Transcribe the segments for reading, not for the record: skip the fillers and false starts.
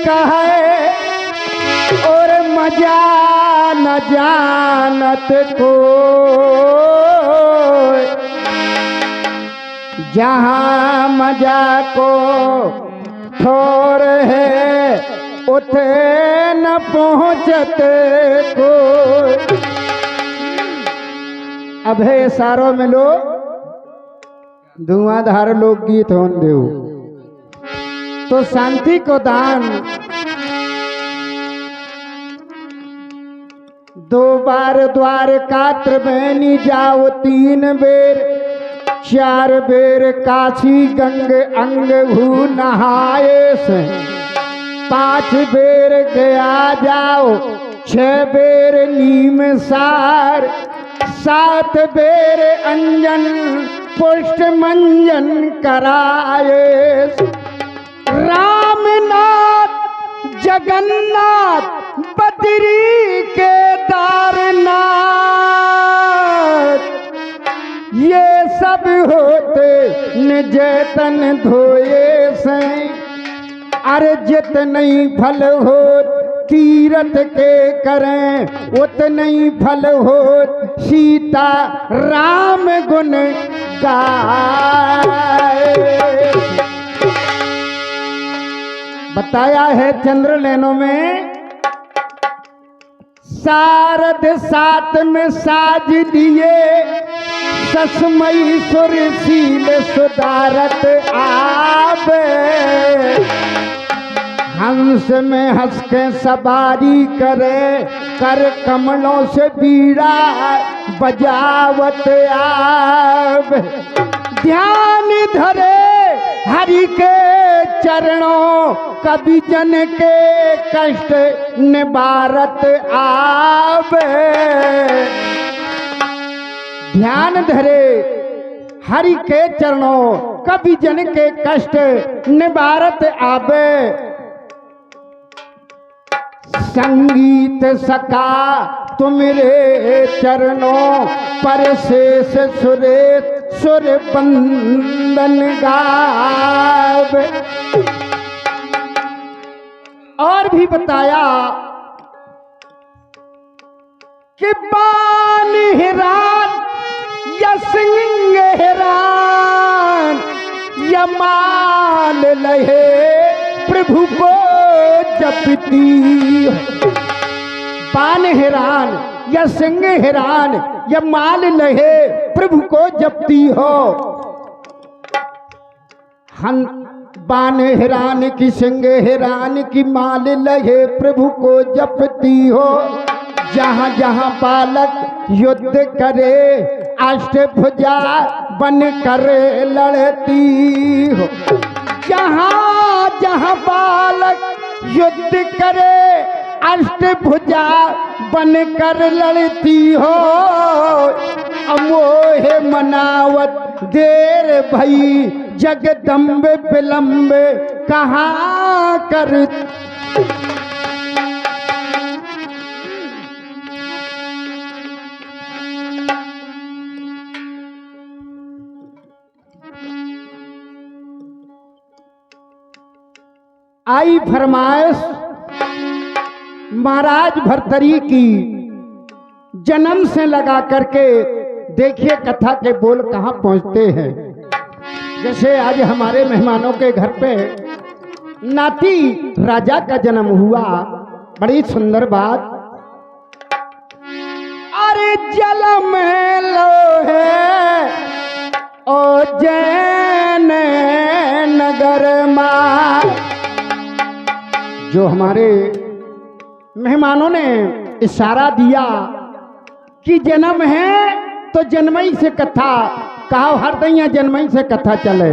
कहे और मजा न जानत को, जहाँ मजा को ठोर है उठे न पहुँचते को। अब है सारों में लो धुआंधार लोकगीत होन देव, तो शांति को दान दो बार द्वारका त्रिवेणी जाओ, 3 बेर 4 बेर काशी गंग अंग भू नहाए से, 5 बेर गया जाओ, 6 बेर नीम सार, 7 बेर अंजन पुष्ट मंजन कराए। रामनाथ जगन्नाथ बद्री केदारनाथ, ये सब होते निजेतन धोए से। अरे जितने फल हो तीरथ के करें उतने फल हो सीता राम गुण गाए। बताया है चंद्रलेनो में, शारद 7 में साज दिए, ससमई सुरशील सुधारत आवे। हंस में हंस के सवारी करे, कर कमलों से बीड़ा बजावत आवे। ध्यान धरे हरि के चरणों, कभी जन के कष्ट निवारत आवे। ध्यान धरे हरि के चरणों, कभी जन के कष्ट निवारत आवे। संगीत सका तुमरे चरणों पर शेष सुरे सुर बंदन गावे। और भी बताया कि बान हिरान या सिंह हिरान या माल लहे प्रभु को जपती। बान हिरान या सिंह हिरान या माल लहे प्रभु को जपती हो। हम बान हिरान की सिंह हिरान की माल लहे प्रभु को जपती हो। जहाँ जहाँ बालक युद्ध करे अष्टभुजा बन कर लड़ती हो। जहाँ जहाँ बालक युद्ध करे अष्टभुजा बन कर लड़ती हो। अमोह मनावत देर भई जगदम्ब विलम्ब कहाँ कर। आई फरमाइश महाराज भर्तरी की, जन्म से लगा करके देखिए कथा के बोल कहाँ पहुँचते हैं। जैसे आज हमारे मेहमानों के घर पे नाती राजा का जन्म हुआ, बड़ी सुंदर बात। अरे जल में लोहे ओ जैन नगर माँ, जो हमारे मेहमानों ने इशारा दिया कि जन्म है तो जन्मई से कथा कहा, हर दैया जन्मई से कथा चले।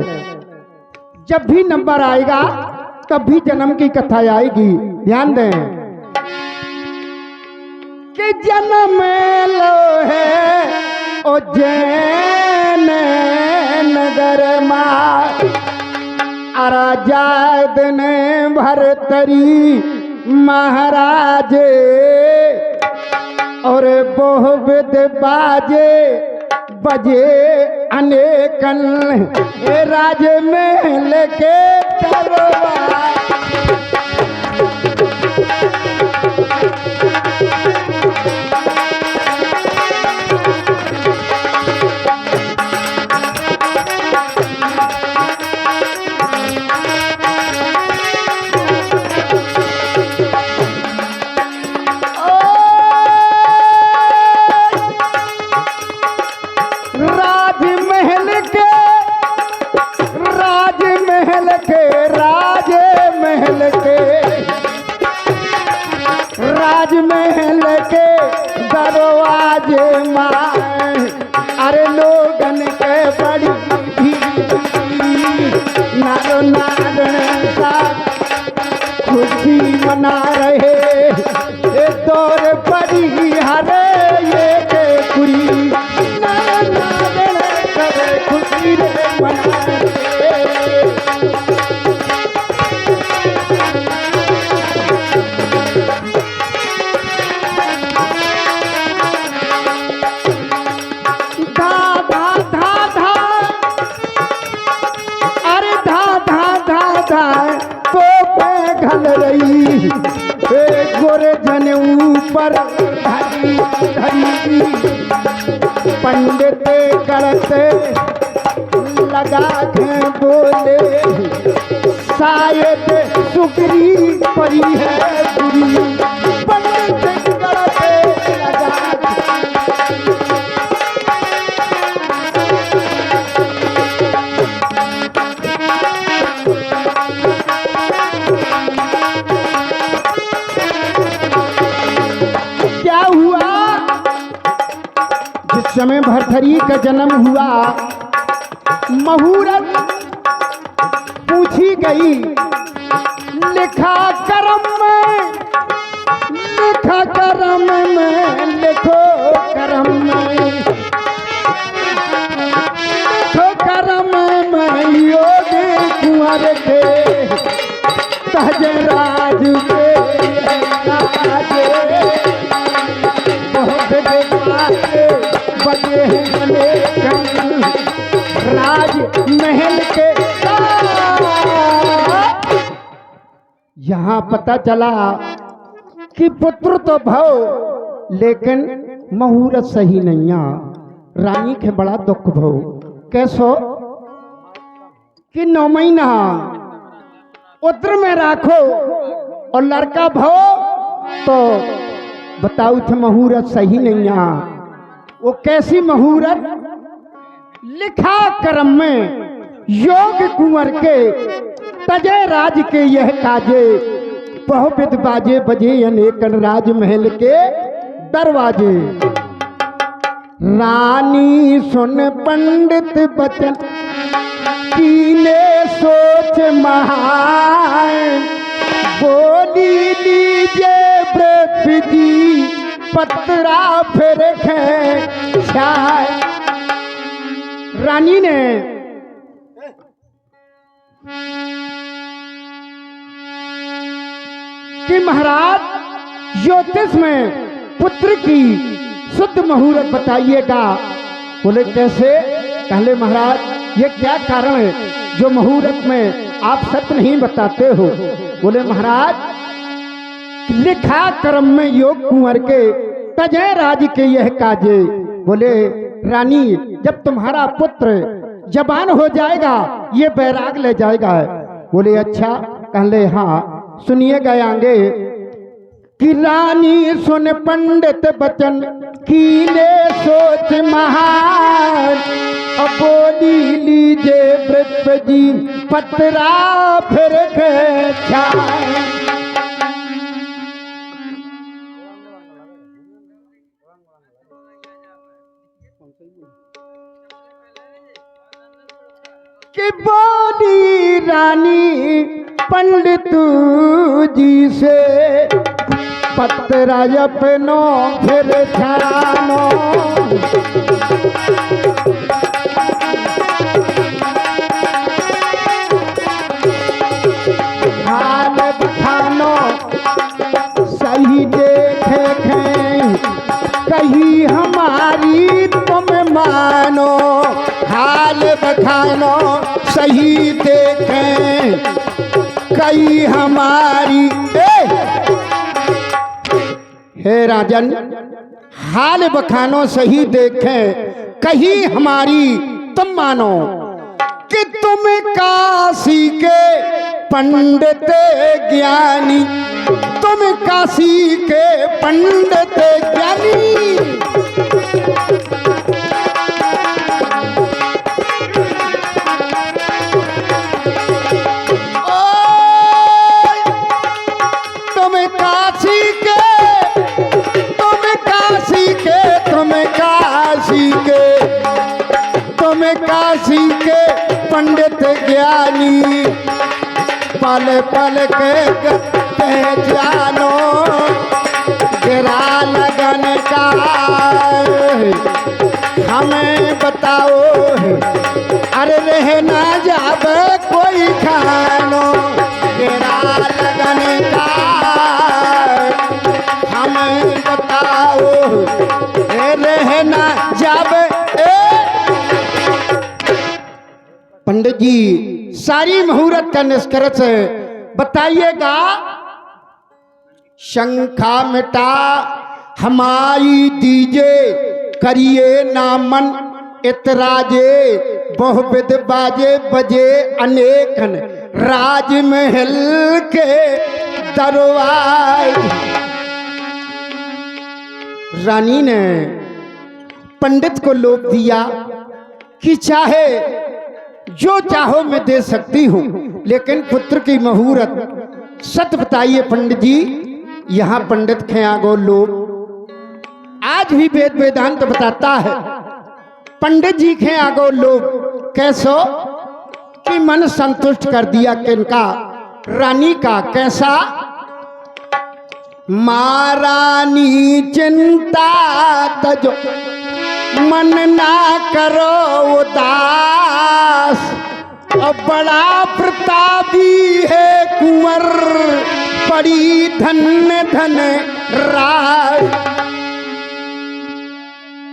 जब भी नंबर आएगा तब भी जन्म की कथा आएगी। ध्यान दें कि जन्म लो है ओ जैन नगर माँ, अराजाद ने भरतरी महाराज और बहुविध बाजे बजे अनेकन राज में लेके दरबार। खुशी मना रहे ये दौर परी हरे ये के कुरी करे खुशी रे मना रहे। धा धा धा धा अरे धा धा धा धा तो पे घल रही गोरे जन ऊपर धरी धरी पंडित करते लगा के बोले शायद सुकरी परी है बुरी पंडित करते लगा समय भरथरी का जन्म हुआ मुहूर्त पूछी गई लिखा करम में लिखा करम में लिखो करम में लिखो करम में योग कुंवर के सहज राज के बने राज महल के यहाँ पता चला कि पुत्र तो भव लेकिन मुहूर्त सही नहीं आ। रानी के बड़ा दुख भव कैसो कि 9 महीना उत्र में राखो और लड़का भव तो बताओ थे मुहूर्त सही नहीं आ। वो कैसी मुहूर्त लिखा करम में योग कुंवर के तजय राज के यह काजे बहुविध बाजे बजे अनेकन राजमहल के दरवाजे। रानी सुन पंडित बचन कीने सोच महान बोली लीजिए पृथ्वी पत्रा फिर छाए। रानी ने कि महाराज ज्योतिष में पुत्र की शुद्ध मुहूर्त बताइएगा। बोले कैसे? कहले महाराज ये क्या कारण है जो मुहूर्त में आप सत्य नहीं बताते हो? बोले महाराज लिखा कर्म में योग कुंवर के तजय राज के यह काजे। बोले रानी जब तुम्हारा पुत्र जवान हो जाएगा ये बैराग ले जाएगा। बोले अच्छा। कहले हाँ सुनिएगा आगे कि रानी सुन पंडित बचन कीने सोच महान बोली लीजिए वृत्त जी पत्रा फिर छाए। कि बोली रानी पंडित जी से पत्रा अपनो फिर छानो हाल बखानो सही देखे कहीं हमारी तुम मानो। हाल बखानो सही देखें कहीं हमारी हे राजन हाल बखानो सही देखें कहीं हमारी तुम मानो कि तुम काशी के पंडित ज्ञानी तुम काशी के पंडित ज्ञानी। काशी के पंडित ज्ञानी पल पल के पहचानो गिरा लगन का हमें बताओ अरे रहना जाब कोई खानो गिरा लगन का हमें बताओ रहना जाब। पंडित जी सारी मुहूर्त का निष्कर्ष बताइएगा। शंखा मिटा हमारी दीजे करिए नामन इतराजे बहुविध बाजे बजे अनेकन राजमहल के दरवाजे। रानी ने पंडित को लोभ दिया कि चाहे जो चाहो मैं दे सकती हूं, लेकिन पुत्र की मुहूर्त सत्य बताइए पंडित जी। यहां पंडित खयागो लोग आज भी वेद वेदांत बताता है। पंडित जी खयागो लोग कैसो कि मन संतुष्ट कर दिया किनका, रानी का। कैसा? महारानी चिंता तजो मन ना करो उदास, अब बड़ा प्रतापी है कुंवर पड़ी धन्य धन राज।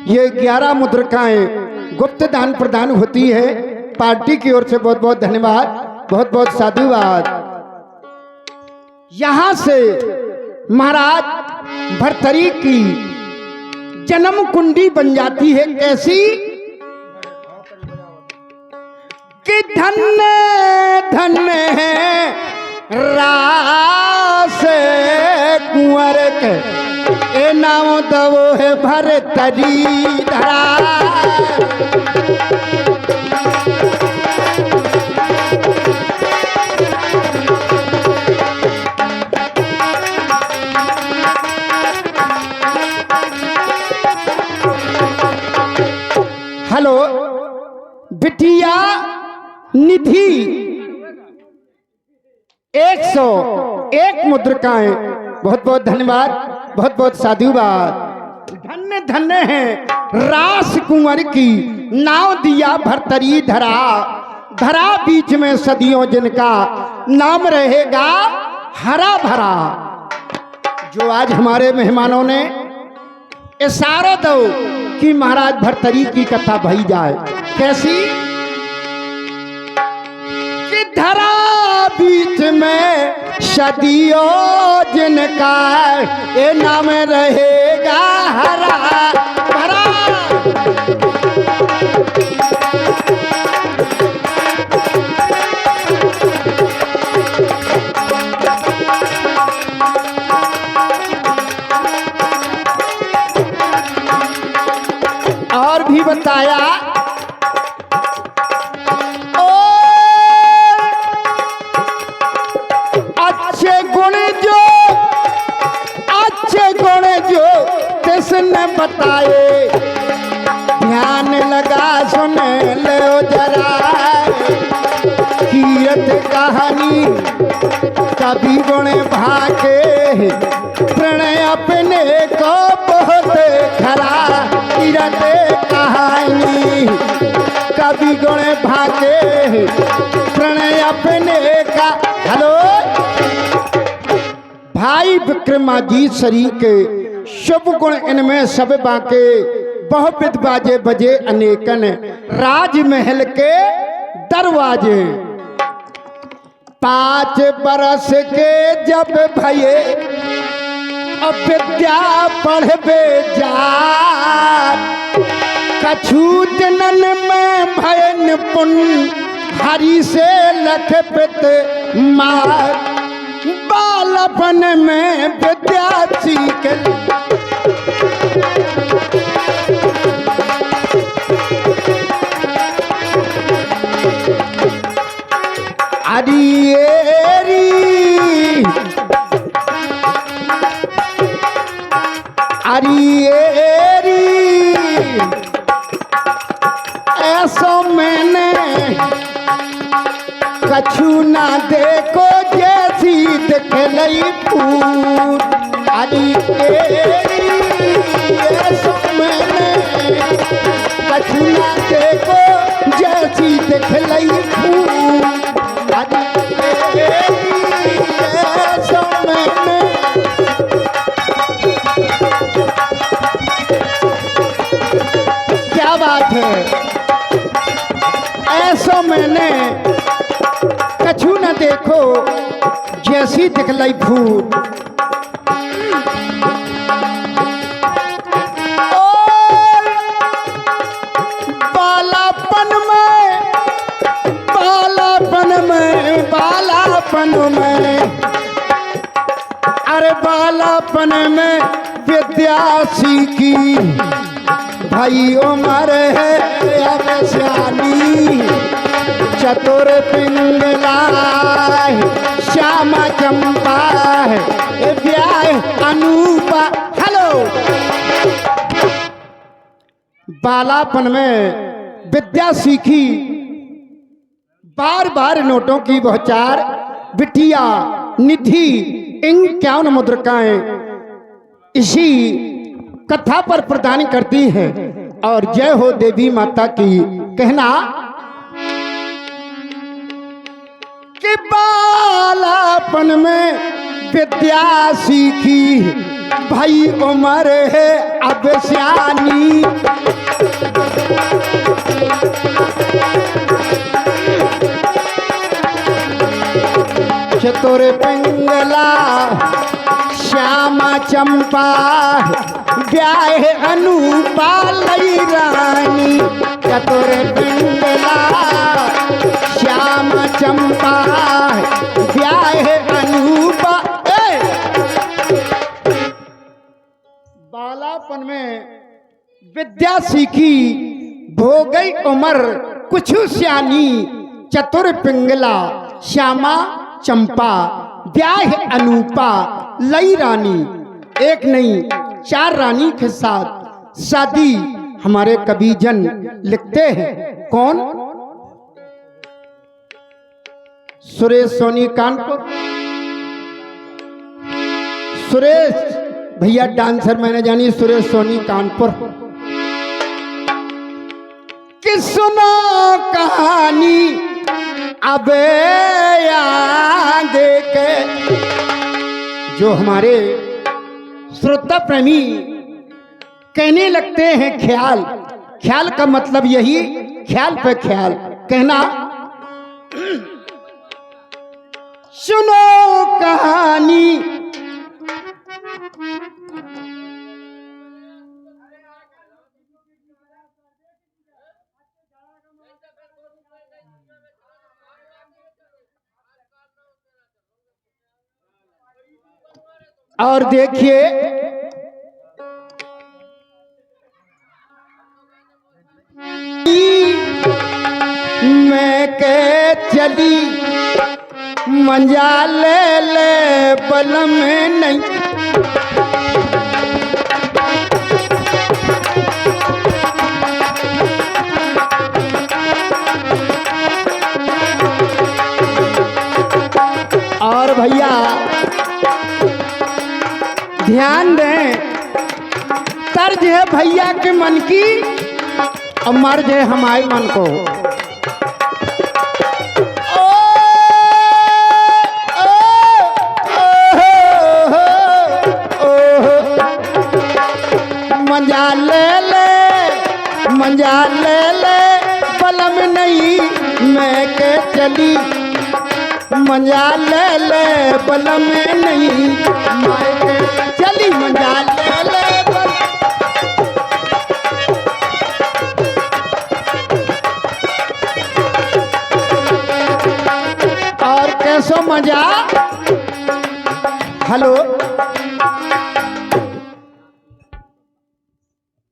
ये 11 मुद्रिकाएं गुप्त दान प्रदान होती है। पार्टी की ओर से बहुत बहुत धन्यवाद, बहुत बहुत साधुवाद। यहां से महाराज भर्तरी की जन्म कुंडी बन जाती है। कैसी? कि धन्य धन्य है रास कुंवर के ए नाम दवो है भर्तरी धरा। हेलो बिटिया निधि 101 मुद्रिकाएं, बहुत बहुत धन्यवाद, बहुत बहुत साधुवाद। धन्य धन्य है रास कुंवर की नाव दिया भर्तरी धरा। धरा बीच में सदियों जिनका नाम रहेगा हरा भरा। जो आज हमारे मेहमानों ने इशारा दो कि महाराज भर्तरी की कथा भई जाए। कैसी? कि धरा बीच में सदियों जिनका ये नाम रहेगा हरा भरा। और भी बताया किसने बताए, ध्यान लगा सुन लो जरा। कीरत कहानी कभी गुण भागे प्रणय अपने को बहुत खरा। कीरत कहानी कभी गुण भागे प्रणय अपने का। हेलो भाई विक्रमाजीत शरीर के शुभ गुण इनमें सब बाके बहुविध बाजे बजे अनेकन राजमहल के दरवाजे। 5 बरस के जब भये विद्या पढ़बे जात। कछु दिनन में भय निपुण हरि से लखपत मार। बालपन में विद्या सीख अरियेरी अरियेरी ऐसो मैंने कछु ना देखो जैसी दिखने देखलई फूल आदि मैंने कछु ना देखो जैसी देखलई फूल आदि मैंने क्या बात है। ऐसो मैंने कछु न देखो जैसी दिखलाई फूल और बालापन में बालापन में बालापन में अरे बालापन में विद्या सीखी भाई उमर है अब सियानी चतुर पिंगला श्यामा चंपा है ब्याह अनूपा। हेलो बालापन में विद्या सीखी बार बार नोटों की बौछार बिटिया निधि इन 51 मुद्रिकाएं इसी कथा पर प्रदान करती है। और जय हो देवी माता की। कहना कि बालापन में विद्या सीखी भाई उमर है अब सियानी चतुर पिंगला श्यामा चंपा ब्याह अनूपा लई रानी चतुर पिंगला श्यामा चंपा ब्याह अनूपा। बालापन में विद्या सीखी भोगई उमर कुछ सियानी चतुर पिंगला श्यामा चंपा ब्याह अनूपा लई रानी। एक नहीं 4 रानी के साथ शादी हमारे कवि जन लिखते हैं। कौन? सुरेश सोनी कानपुर। सुरेश भैया डांसर मैंने जानी सुरेश सोनी कानपुर कि सुनो कहानी अब आगे के जो हमारे श्रोता प्रेमी कहने लगते हैं ख्याल। ख्याल का मतलब यही ख्याल पे ख्याल। कहना सुनो कहानी और देखिए मैं के चली मंजा ले ले बलम नहीं और भैया ध्यान दें तर्ज है भैया के मन की और मर्ज है हमारे मन को। मंजा ले ले बलम नहीं मैं के चली मंजा ले ले बलम नहीं मैं के चली मंजा ले ले और कैसो मजा। हेलो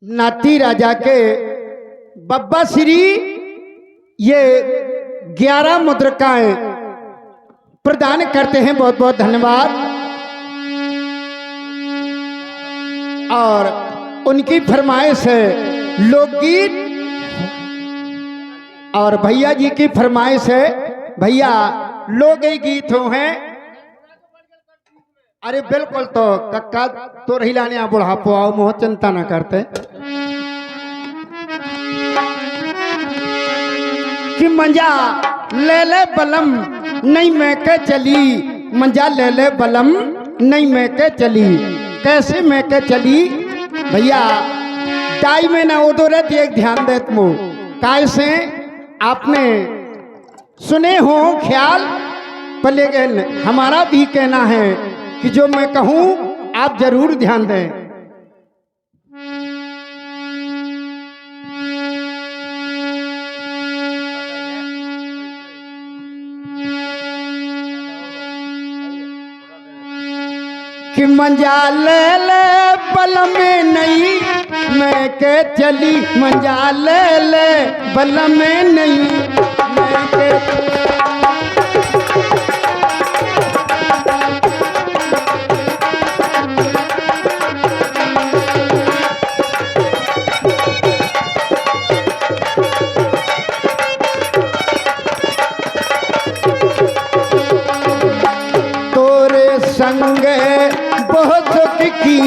नाती राजा के बब्बा श्री ये 11 मुद्रिकाएं प्रदान करते हैं। बहुत बहुत धन्यवाद। और उनकी फरमाइश है लोकगीत और भैया जी की फरमाइश है भैया लोक गीत हो हैं अरे बिल्कुल तो कक्का तो हिलाने आ बुढ़ापो आओ मोह चिंता न करते कि मंजा ले ले बलम नहीं मैं के चली मंजा ले ले बलम नहीं मैं के चली कैसे मैं के चली भैया टाई में ना उदो रहती एक ध्यान देत मो कैसे आपने सुने हो ख्याल पर लेकिन हमारा भी कहना है कि जो मैं कहूं आप जरूर ध्यान दें। कि मंजा ले ले बल में नहीं मैं के चली मंजा ले ले बल में नहीं मैं के संग बहुत की